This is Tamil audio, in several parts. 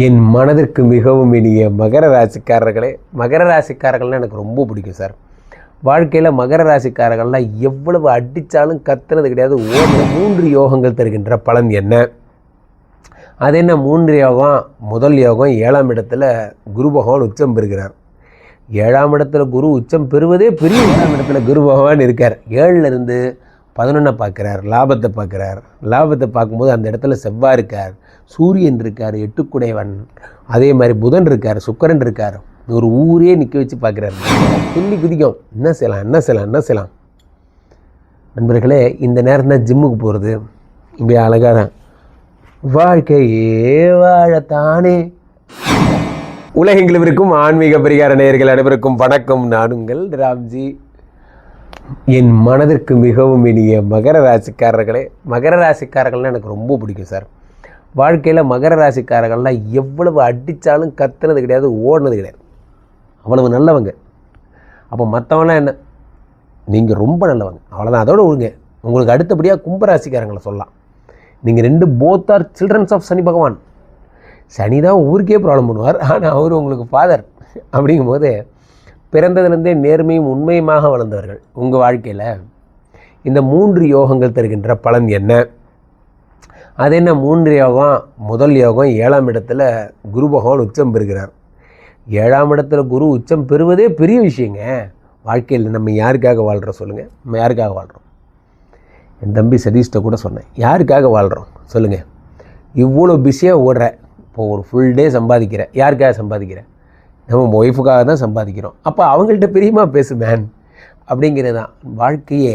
என் மனதிற்கு மிகவும் இனிய மகர ராசிக்காரர்களே, மகர ராசிக்காரர்கள்னால் எனக்கு ரொம்ப பிடிக்கும் சார். வாழ்க்கையில் மகர ராசிக்காரர்கள்லாம் எவ்வளவு அடித்தாலும் கத்துறது கிடையாது. 3 யோகங்கள் தருகின்ற பலன் என்ன? அது என்ன 3 யோகம்? முதல் யோகம் 7ஆம் இடத்துல குரு பகவான் உச்சம் பெறுகிறார். 7ஆம் இடத்துல குரு உச்சம் பெறுவதே பெரிய 7ஆம் இடத்துல குரு பகவான் இருக்கார். 7லேருந்து 11 பார்க்குறார், லாபத்தை பார்க்குறார். லாபத்தை பார்க்கும்போது அந்த இடத்துல செவ்வாய் இருக்கார், சூரியன் இருக்கார், 8 அதே மாதிரி புதன் இருக்கார், சுக்கிரன் இருக்கார். ஒரு ஊரே நிற்க வச்சு பார்க்குறாரு. துள்ளி குதிக்கும். என்ன செய்யலாம்? நண்பர்களே, இந்த நேரம் தான் ஜிம்முக்கு போகிறது. இப்படி அழகாக தான் வாழ்க்கையே வாழத்தானே. உலகெங்கிலும் இருக்கும் ஆன்மீக பரிகார நேயர்கள் அனைவருக்கும் வணக்கம். நான் உங்கள் ராம்ஜி. என் மனதிற்கு மிகவும் இனிய மகர ராசிக்காரர்களே, மகர ராசிக்காரர்கள்னால் எனக்கு ரொம்ப பிடிக்கும் சார். வாழ்க்கையில் மகர ராசிக்காரர்கள்லாம் எவ்வளவு அடித்தாலும் கத்துறது கிடையாது, ஓடினது கிடையாது. அவ்வளவு நல்லவங்க. அப்போ மற்றவங்களாம் என்ன, நீங்கள் ரொம்ப நல்லவங்க, அவ்வளோதான், அதோடு விடுங்க. உங்களுக்கு அடுத்தபடியாக கும்பராசிக்காரங்களை சொல்லலாம். நீங்கள் 2 போத் ஆர் சில்ட்ரன்ஸ் ஆஃப் சனி பகவான். சனி தான் ஊருக்கே ப்ராப்ளம் பண்ணுவார், ஆனால் அவர் உங்களுக்கு ஃபாதர். அப்படிங்கும்போது பிறந்ததுலேருந்தே நேர்மையும் உண்மையுமாக வளர்ந்தவர்கள். உங்கள் வாழ்க்கையில் இந்த 3 யோகங்கள் தருகின்ற பலன் என்ன? அது என்ன 3 யோகம்? முதல் யோகம் 7ஆம் இடத்துல குரு பகவான் உச்சம் பெறுகிறார். 7ஆம் இடத்துல குரு உச்சம் பெறுவதே பெரிய விஷயங்க. வாழ்க்கையில் நம்ம யாருக்காக வாழ்கிறோம் சொல்லுங்கள்? நம்ம யாருக்காக வாழ்கிறோம்? என் தம்பி சதீஷ்ட கூட சொன்னேன், யாருக்காக வாழ்கிறோம் சொல்லுங்கள்? இவ்வளோ பிஸியாக ஓடுற, இப்போது ஒரு ஃபுல் டே சம்பாதிக்கிற, யாருக்காக சம்பாதிக்கிற? நம்ம ஒய்ஃபுக்காக தான் சம்பாதிக்கிறோம். அப்போ அவங்கள்ட்ட பிரியமா பேசு மேன். அப்படிங்கிறது தான் வாழ்க்கையே.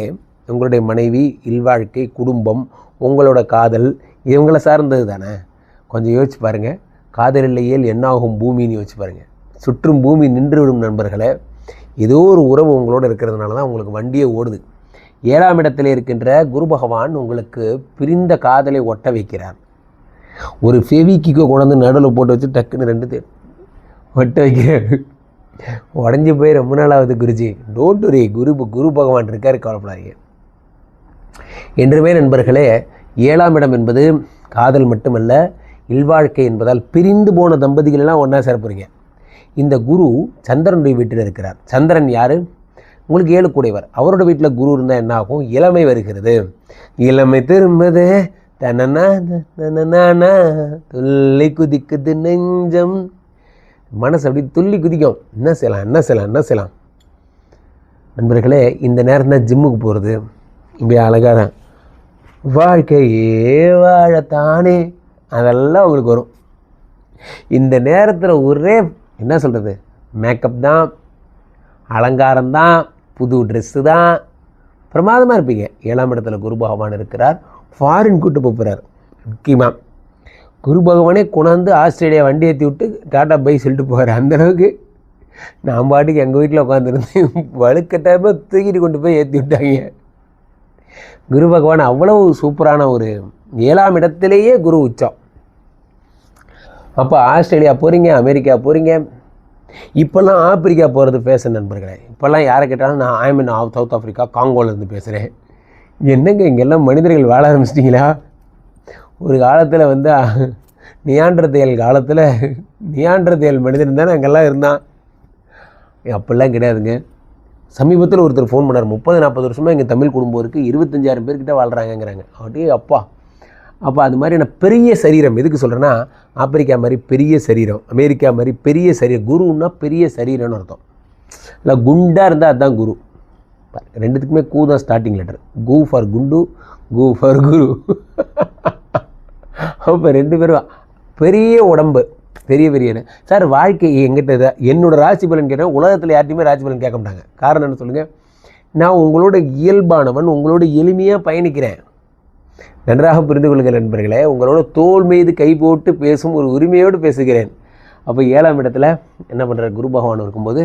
உங்களுடைய மனைவி, இல்வாழ்க்கை, குடும்பம், உங்களோட காதல், இவங்களை சார்ந்தது தானே. கொஞ்சம் யோசிச்சு பாருங்கள். காதல் இல்லையேல் என்னாகும் பூமின்னு யோசிச்சு பாருங்கள். சுற்றும் பூமி நின்றுவிடும் நண்பர்களே. ஏதோ ஒரு உறவு உங்களோட இருக்கிறதுனால தான் உங்களுக்கு வண்டியே ஓடுது. 7ஆம் இடத்துல இருக்கின்ற குரு பகவான் உங்களுக்கு பிரிந்த காதலை ஒட்ட வைக்கிறார். ஒரு ஃபெவிக்கிக்கோ கொண்டு நடுவில் போட்டு வச்சு டக்குன்னு 2 ஒட்ட வைக்கிறார். உடஞ்சி போய் ரொம்ப நாளாவது குருஜி. டோன்ட் வரி, குரு பகவான் இருக்கார், கவலைப்படாதீங்க. என்றுமே நண்பர்களே, 7ஆம் இடம் என்பது காதல் மட்டுமல்ல, இல்வாழ்க்கை என்பதால் பிரிந்து போன தம்பதிகள் எல்லாம் ஒன்றா சேர போகிறீங்க. இந்த குரு சந்திரனுடைய வீட்டில் இருக்கிறார். சந்திரன் யார்? உங்களுக்கு 7 கூடையவர். அவரோட வீட்டில் குரு இருந்தால் என்ன ஆகும்? இளமை வருகிறது. இளமை திரும்பது தனனா துள்ளி குதிக்குது நெஞ்சம். மனசு அப்படி துள்ளி குதிக்கும். என்ன செய்யலாம்? நண்பர்களே, இந்த நேரம் தான் ஜிம்முக்கு போகிறது. இப்படி அழகாக தான் வாழ்க்கையே வாழத்தானே, அதெல்லாம் உங்களுக்கு வரும். இந்த நேரத்தில் ஒரே என்ன சொல்கிறது, மேக்கப் தான், அலங்காரம் தான், புது ட்ரெஸ்ஸு தான், பிரமாதமாக இருப்பீங்க. 7ஆம் இடத்துல குரு பகவான் இருக்கிறார். ஃபாரின் கூட்டு போகிறார். முக்கியமாக குரு பகவானே கொண்டாந்து ஆஸ்திரேலியா வண்டி ஏற்றி விட்டு டாட்டா பை சொல்லிட்டு போகிறார். அந்தளவுக்கு நான் பாட்டுக்கு எங்கள் வீட்டில் உட்காந்துருந்து வலுக்கட்டாயமாக தூக்கிட்டு கொண்டு போய் ஏற்றி விட்டாங்க. குரு பகவான் அவ்வளவு சூப்பரான ஒரு 7ஆம் இடத்திலேயே குரு உச்சம். அப்போ ஆஸ்திரேலியா போகிறீங்க, அமெரிக்கா போகிறீங்க. இப்போல்லாம் ஆப்பிரிக்கா போகிறது ஃபேஷன் நண்பர்களே. இப்போல்லாம் யாரை கேட்டாலும் நான் ஐம் இன் சவுத் ஆஃப்ரிக்கா, காங்கோலேருந்து பேசுகிறேன். என்னங்க இங்கெல்லாம் மனிதர்கள் வாழ ஆரம்பிச்சிட்டிங்களா? ஒரு காலத்தில் நியாண்டர்தேல் காலத்தில் நியாண்டர்தேல் மனிதன் தானே அங்கெல்லாம் இருந்தான். அப்படிலாம் கிடையாதுங்க. சமீபத்தில் ஒருத்தர் ஃபோன் பண்ணார், 30-40 வருஷமாக எங்கள் தமிழ் குடும்பம் இருக்குது, 25,000 பேர்கிட்ட வாழ்கிறாங்கங்கிறாங்க. அப்படியே அப்பா. அப்போ அது மாதிரியான பெரிய சரீரம் எதுக்கு சொல்கிறேன்னா, ஆப்பிரிக்கா மாதிரி பெரிய சரீரம், அமெரிக்கா மாதிரி பெரிய சரீரம். குருன்னா பெரிய சரீரம்னு அர்த்தம். இல்லை குண்டாக இருந்தால் அதுதான் குரு. 2த்துக்குமே கூ தான் ஸ்டார்டிங் லெட்டர். கு ஃபார் குண்டு, கு ஃபார் குரு. அப்போ 2 பேரும் பெரிய உடம்பு, பெரிய சார். வாழ்க்கை எங்கிட்ட என்னோடய ராசி பலன் கேட்டால் உலகத்தில் யார்ட்டையுமே ராசி பலன் கேட்க மாட்டாங்க. காரணம் என்ன சொல்லுங்கள்? நான் உங்களோட இயல்பானவன், உங்களோட எளிமையாக பயணிக்கிறேன். நன்றாக புரிந்து கொள்ளுங்கள் நண்பர்களே. உங்களோட தோள் மீது கை போட்டு பேசும் ஒரு உரிமையோடு பேசுகிறேன். அப்போ 7ஆம் இடத்துல என்ன பண்ணுற குரு பகவான் இருக்கும்போது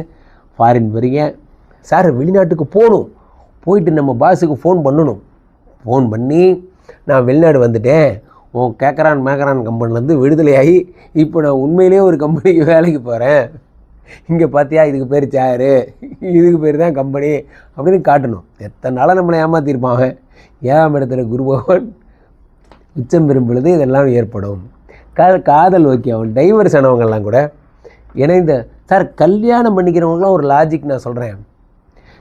ஃபாரின் வரீங்க. சார் வெளிநாட்டுக்கு போகணும், போயிட்டு நம்ம பாஸுக்கு ஃபோன் பண்ணணும். ஃபோன் பண்ணி நான் வெளிநாடு வந்துட்டேன், கேட்குறான் கம்பெனிலேருந்து விடுதலையாகி இப்போ நான் உண்மையிலே ஒரு கம்பெனிக்கு வேலைக்கு போகிறேன். இங்கே பார்த்தியா, இதுக்கு பேர் சேரு, இதுக்கு பேர் தான் கம்பெனி அப்படின்னு காட்டணும். எத்தனை நாளாக நம்மளை ஏமாற்றிருப்பாங்க. 7ஆம் இடத்துல குரு பகவான் உச்சம் பெறும் பொழுது இதெல்லாம் ஏற்படும். காதல் ஓகே, அவன் டைவர்ஸ் ஆனவங்கெல்லாம் கூட இணைந்த சார் கல்யாணம் பண்ணிக்கிறவங்களாம் ஒரு லாஜிக் நான் சொல்கிறேன்.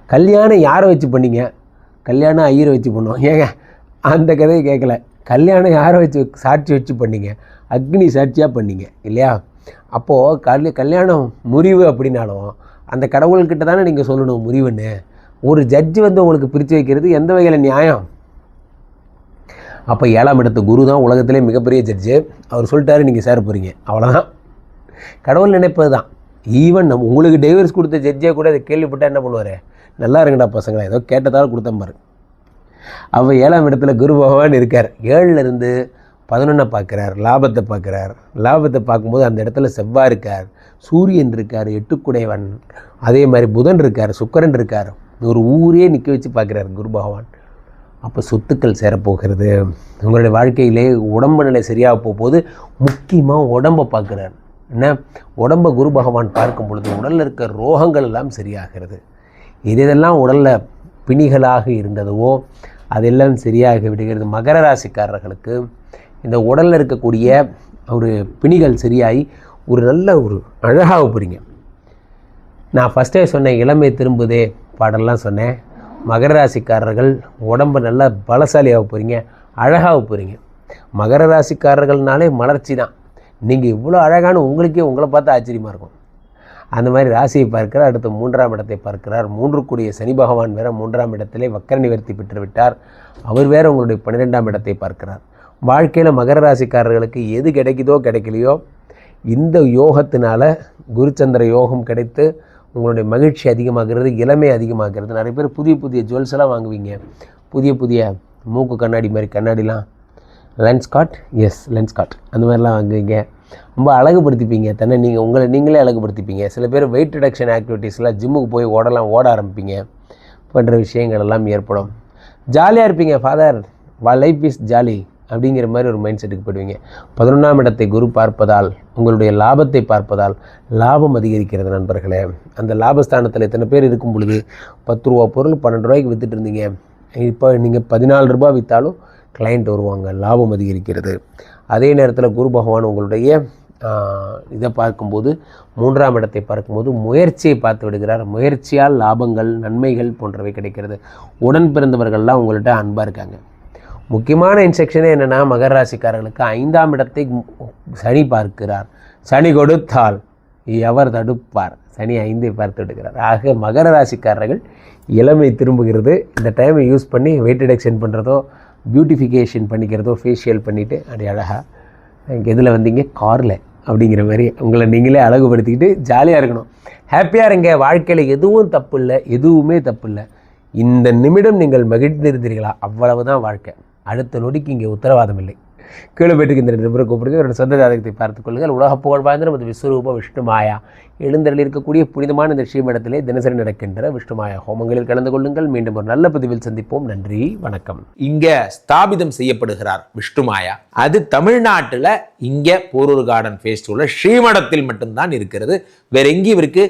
கல்யாணம் யாரை வச்சு பண்ணீங்க? கல்யாணம் ஐயரை வச்சு பண்ணுவோம். ஏங்க அந்த கதையை கேட்கல. கல்யாணம் யாரை வச்சு சாட்சி வச்சு பண்ணீங்க? அக்னி சாட்சியாக பண்ணீங்க இல்லையா? அப்போது கல்யாணம் முறிவு அப்படின்னாலும் அந்த கடவுள்கிட்ட தானே நீங்கள் சொல்லணும் முறிவுன்னு. ஒரு ஜட்ஜு வந்து உங்களுக்கு பிரித்து வைக்கிறது எந்த வகையில் நியாயம்? அப்போ 7ஆம் இடத்து குரு தான் உலகத்திலே மிகப்பெரிய ஜட்ஜு. அவர் சொல்லிட்டாரு நீங்கள் சேர போகிறீங்க, அவ்வளோதான். கடவுள் நினைப்பது தான். ஈவன் உங்களுக்கு டைவர்ஸ் கொடுத்த ஜட்ஜே கூட அதை கேள்விப்பட்டால் என்ன பண்ணுவார்? நல்லா இருங்கடா பசங்களா, ஏதோ கேட்டதால் கொடுத்தேன் பாரு. அப்போ 7ஆம் இடத்துல குரு பகவான் இருக்கார். 7லேருந்து 11 பார்க்குறார், லாபத்தை பார்க்குறார். லாபத்தை பார்க்கும்போது அந்த இடத்துல செவ்வாய் இருக்கார், சூரியன் இருக்கார், 8குடையவன், அதே மாதிரி புதன் இருக்கார், சுக்கிரன் இருக்கார். ஒரு ஊரே நிற்க வச்சு பார்க்குறார் குரு பகவான். அப்போ சொத்துக்கள் சேரப்போகிறது. உங்களுடைய வாழ்க்கையிலே உடம்பு நிலை சரியாக போகும்போது முக்கியமாக உடம்பை பார்க்குறார். என்ன உடம்பை குரு பகவான் பார்க்கும் பொழுது உடலில் இருக்க ரோகங்கள் எல்லாம் சரியாகிறது. இதெல்லாம் உடலில் பிணிகளாக இருந்ததுவோ அதெல்லாம் சரியாக விடுகிறது. மகர ராசிக்காரர்களுக்கு இந்த உடலில் இருக்கக்கூடிய ஒரு பிணிகள் சரியாகி ஒரு நல்ல ஒரு அழகாக போகிறீங்க. நான் ஃபஸ்ட்டே சொன்னேன், இளமை திரும்புதே பாடலாம் சொன்னேன். மகர ராசிக்காரர்கள் உடம்பு நல்லா பலசாலியாக போகிறீங்க, அழகாக போகிறீங்க. மகர ராசிக்காரர்கள்னாலே மலர்ச்சி தான். நீங்கள் இவ்வளோ அழகான உங்களுக்கே உங்களை பார்த்தா ஆச்சரியமாக இருக்கும். அந்த மாதிரி ராசியை பார்க்கிறார். அடுத்து 3ஆம் இடத்தை பார்க்கிறார். 3 சனி பகவான் வேறு 3ஆம் இடத்திலே வக்கர நிவர்த்தி பெற்று விட்டார். அவர் வேறு உங்களுடைய 12ஆம் இடத்தை பார்க்கிறார். வாழ்க்கையில் மகர ராசிக்காரர்களுக்கு எது கிடைக்குதோ கிடைக்கலையோ இந்த யோகத்தினால குருச்சந்திர யோகம் கிடைத்து உங்களுடைய மகிழ்ச்சி அதிகமாகிறது, இளமை அதிகமாகிறது. நிறைய பேர் புதிய புதிய ஜுவல்ஸ் எல்லாம் வாங்குவீங்க. புதிய புதிய மூக்கு கண்ணாடி மாதிரி கண்ணாடிலாம், லென்ஸ்காட், லென்ஸ்காட் அந்த மாதிரிலாம் வாங்குவீங்க. ரொம்ப அழகுபடுத்திப்பீங்க தன்னை. உங்களை நீங்களே அழகுபடுத்திப்பீங்க. சில பேர் வெயிட் ரிடக்ஷன் ஆக்டிவிட்டீஸ்லாம் ஜிம்முக்கு போய் ஓட ஆரம்பிப்பீங்க. போன்ற விஷயங்கள் எல்லாம் ஏற்படும். ஜாலியாக இருப்பீங்க. ஃபாதர் லைஃப் இஸ் ஜாலி அப்படிங்கிற மாதிரி ஒரு மைண்ட் செட்டுக்கு போயிடுவீங்க. 11ஆம் இடத்தை குரு பார்ப்பதால், உங்களுடைய லாபத்தை பார்ப்பதால் லாபம் அதிகரிக்கிறது நண்பர்களே. அந்த லாபஸ்தானத்தில் எத்தனை பேர் இருக்கும் பொழுது 10 ரூபா பொருள் 12 ரூபாய்க்கு விற்றுட்டு இருந்தீங்க, இப்போ நீங்கள் 14 ரூபா விற்றாலும் கிளைண்ட் வருவாங்க, லாபம் அதிகரிக்கிறது. அதே நேரத்தில் குரு பகவான் உங்களுடைய இதை பார்க்கும்போது 3ஆம் இடத்தை பார்க்கும்போது முயற்சியை பார்த்து விடுகிறார். முயற்சியால் லாபங்கள் நன்மைகள் போன்றவை கிடைக்கிறது. உடன் பிறந்தவர்கள்லாம் உங்கள்கிட்ட அன்பாக இருக்காங்க. முக்கியமான இன்ஸ்ட்ரக்ஷனே என்னென்னா, மகர ராசிக்காரர்களுக்கு 5ஆம் இடத்தை சனி பார்க்கிறார். சனி கொடுத்தால் எவர் தடுப்பார்? சனி 5ஐ பார்த்து விடுகிறார். ஆக மகர ராசிக்காரர்கள் இளமை திரும்புகிறது. இந்த டைமை யூஸ் பண்ணி வெயிட் ரிடக்ஷன் பண்ணுறதோ, பியூட்டிஃபிகேஷன் பண்ணிக்கிறதோ, ஃபேஷியல் பண்ணிவிட்டு அப்படி அழகாக எதில் வந்தீங்க, காரில் அப்படிங்கிற மாதிரி உங்களை நீங்களே அழகுபடுத்திக்கிட்டு ஜாலியாக இருக்கணும். ஹாப்பியாக இருங்க. வாழ்க்கையில் எதுவும் தப்பு இல்லை, எதுவுமே தப்பு இல்லை. இந்த நிமிடம் நீங்கள் மகிழ்ந்திருந்தீர்களா, அவ்வளவுதான் வாழ்க்கை. அடுத்த நொடிக்கு இங்கே உத்தரவாதம் இல்லை. கீழே போய்ட்டு இந்த நபரை கூப்பிடுங்க. என்னோட சொந்த ஜாதகத்தை பார்த்துக் கொள்ளுங்கள். உலக புகழ் வாய்ந்த நமது விஸ்வரூப விஷ்ணுமாயா எழுந்தரில் இருக்கக்கூடிய புனிதமான இந்த ஸ்ரீமடத்திலே தினசரி நடக்கின்ற விஷ்ணுமாயா ஹோமங்களில் கலந்து கொள்ளுங்கள். மீண்டும் ஒரு நல்ல பதிவில் சந்திப்போம். நன்றி, வணக்கம். இங்க ஸ்தாபிதம் செய்யப்படுகிறார் விஷ்ணுமாயா. அது தமிழ்நாட்டில் இங்க போரூர் கார்டன் ஃபேஸ் 2ல ஸ்ரீமடத்தில் மட்டும்தான் இருக்கிறது. வேற எங்கேயும் இவருக்கு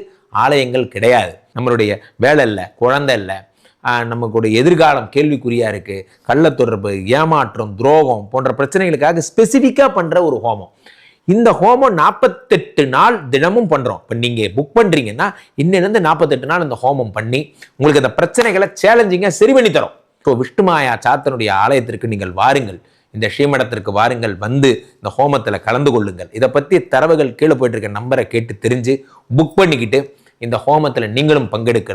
ஆலயங்கள் கிடையாது. நம்மளுடைய வேலை இல்லை, குழந்தை இல்லை, நமக்கு எதிர்காலம் கேள்விக்குறியா இருக்கு, கள்ளத்தொடர்பு, ஏமாற்றம், துரோகம் போன்ற பிரச்சனைகளுக்காக ஸ்பெசிஃபிக்காக பண்ற ஒரு ஹோமம். இந்த ஹோமம் 48 நாள் தினமும் பண்றோம். இப்போ நீங்க புக் பண்றீங்கன்னா இன்னிலிருந்து 48 நாள் இந்த ஹோமம் பண்ணி உங்களுக்கு அந்த பிரச்சனைகளை சேலஞ்சிங்கா சரி பண்ணி தரோம். இப்போ விஷ்ணுமாயா சாத்தனுடைய ஆலயத்திற்கு நீங்கள் வாருங்கள், இந்த ஸ்ரீமடத்திற்கு வாருங்கள், வந்து இந்த ஹோமத்தில் கலந்து கொள்ளுங்கள். இதை பற்றி தரவுகள் கீழே போயிட்டு இருக்க நம்பரை கேட்டு தெரிஞ்சு புக் பண்ணிக்கிட்டு இந்த ஹோமத்தில் நீங்களும் பங்கெடுக்க